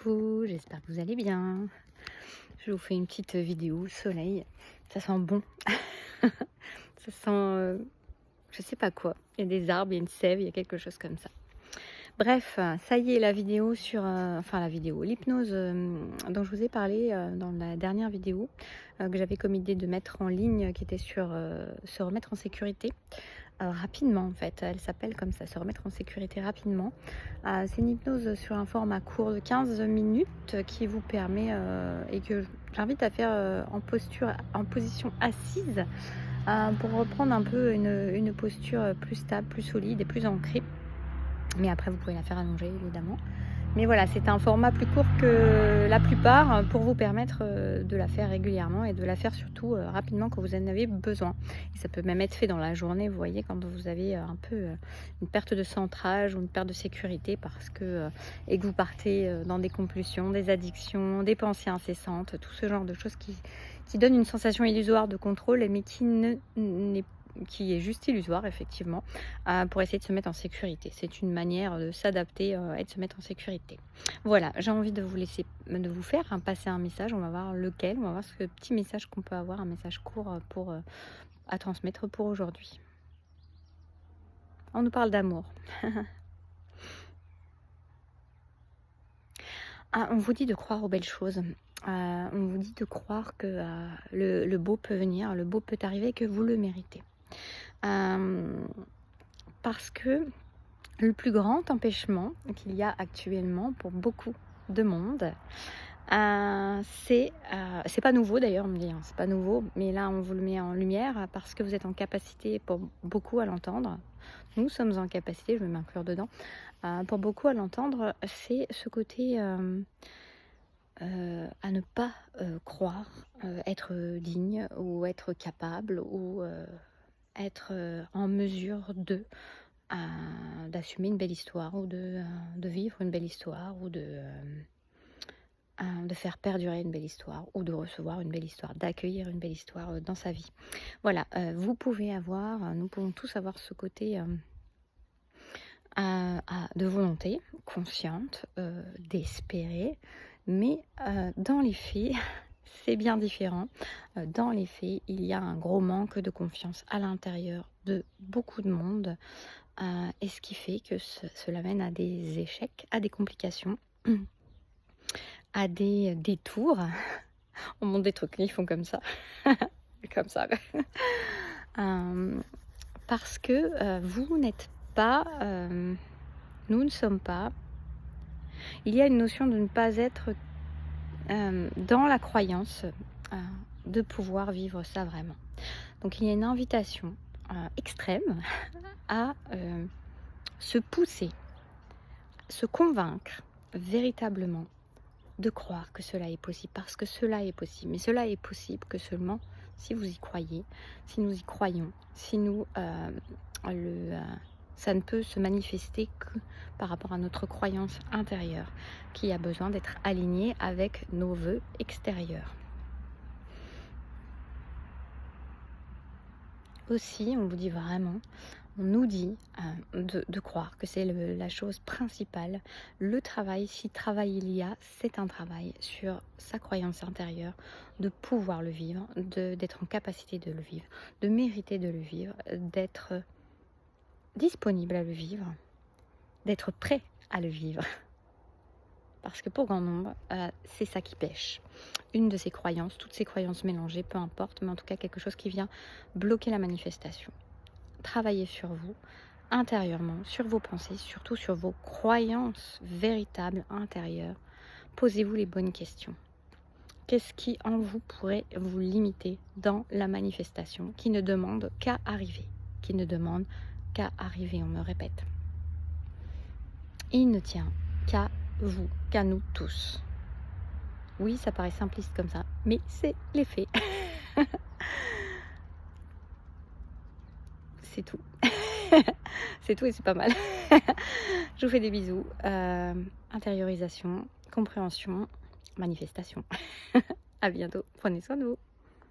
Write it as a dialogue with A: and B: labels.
A: Coucou, j'espère que vous allez bien. Je vous fais une petite vidéo soleil. Ça sent bon. Ça sent, je sais pas quoi. Il y a des arbres, il y a une sève, il y a quelque chose comme ça. Bref, ça y est, la vidéo sur, l'hypnose dont je vous ai parlé dans la dernière vidéo que j'avais comme idée de mettre en ligne, qui était sur se remettre en sécurité. Rapidement en fait, elle s'appelle comme ça, se remettre en sécurité rapidement. C'est une hypnose sur un format court de 15 minutes qui vous permet et que j'invite à faire en position assise pour reprendre un peu une posture plus stable, plus solide et plus ancrée. Mais après, vous pouvez la faire allonger évidemment. Mais voilà, c'est un format plus court que la plupart pour vous permettre de la faire régulièrement et de la faire surtout rapidement quand vous en avez besoin. Et ça peut même être fait dans la journée, vous voyez, quand vous avez un peu une perte de centrage ou une perte de sécurité parce que et que vous partez dans des compulsions, des addictions, des pensées incessantes, tout ce genre de choses qui donnent une sensation illusoire de contrôle, mais qui est juste illusoire effectivement, pour essayer de se mettre en sécurité. C'est une manière de s'adapter et de se mettre en sécurité. Voilà, j'ai envie de vous faire passer un message. On va voir lequel, on va voir ce petit message qu'on peut avoir, un message court à transmettre pour aujourd'hui. On nous parle d'amour. On vous dit de croire aux belles choses. On vous dit de croire que le beau peut venir, le beau peut arriver, que vous le méritez. Parce que le plus grand empêchement qu'il y a actuellement pour beaucoup de monde, c'est pas nouveau d'ailleurs, on me dit, hein, c'est pas nouveau, mais là on vous le met en lumière parce que vous êtes en capacité pour beaucoup à l'entendre. Nous sommes en capacité, je vais m'inclure dedans, pour beaucoup à l'entendre, c'est ce côté à ne pas croire être digne ou être capable ou être en mesure d'assumer une belle histoire ou de vivre une belle histoire ou de faire perdurer une belle histoire ou de recevoir une belle histoire, d'accueillir une belle histoire dans sa vie. Voilà, vous pouvez avoir, nous pouvons tous avoir ce côté de volonté consciente, d'espérer, mais dans les faits, c'est bien différent. Dans les faits, il y a un gros manque de confiance à l'intérieur de beaucoup de monde. Et ce qui fait que cela mène à des échecs, à des complications, à des détours. On monte des trucs, ils font comme ça. Comme ça. Parce que vous n'êtes pas... nous ne sommes pas... Il y a une notion de ne pas être dans la croyance de pouvoir vivre ça vraiment. Donc il y a une invitation extrême à se pousser, se convaincre véritablement de croire que cela est possible, parce que cela est possible. Mais cela est possible que seulement si vous y croyez, si nous y croyons, si nous ça ne peut se manifester que par rapport à notre croyance intérieure, qui a besoin d'être alignée avec nos vœux extérieurs. Aussi, on vous dit vraiment, on nous dit de croire que c'est la chose principale. Le travail, si travail il y a, c'est un travail sur sa croyance intérieure, de pouvoir le vivre, d'être en capacité de le vivre, de mériter de le vivre, d'être disponible à le vivre, d'être prêt à le vivre. Parce que pour grand nombre, c'est ça qui pêche. Une de ces croyances, toutes ces croyances mélangées, peu importe, mais en tout cas quelque chose qui vient bloquer la manifestation. Travaillez sur vous, intérieurement, sur vos pensées, surtout sur vos croyances véritables intérieures. Posez-vous les bonnes questions. Qu'est-ce qui en vous pourrait vous limiter dans la manifestation, qui ne demande qu'à arriver, qui ne demande qu'à arriver, on me répète. Il ne tient qu'à vous, qu'à nous tous. Oui, ça paraît simpliste comme ça, mais c'est les faits. C'est tout. C'est tout et c'est pas mal. Je vous fais des bisous. Intériorisation, compréhension, manifestation. À bientôt. Prenez soin de vous.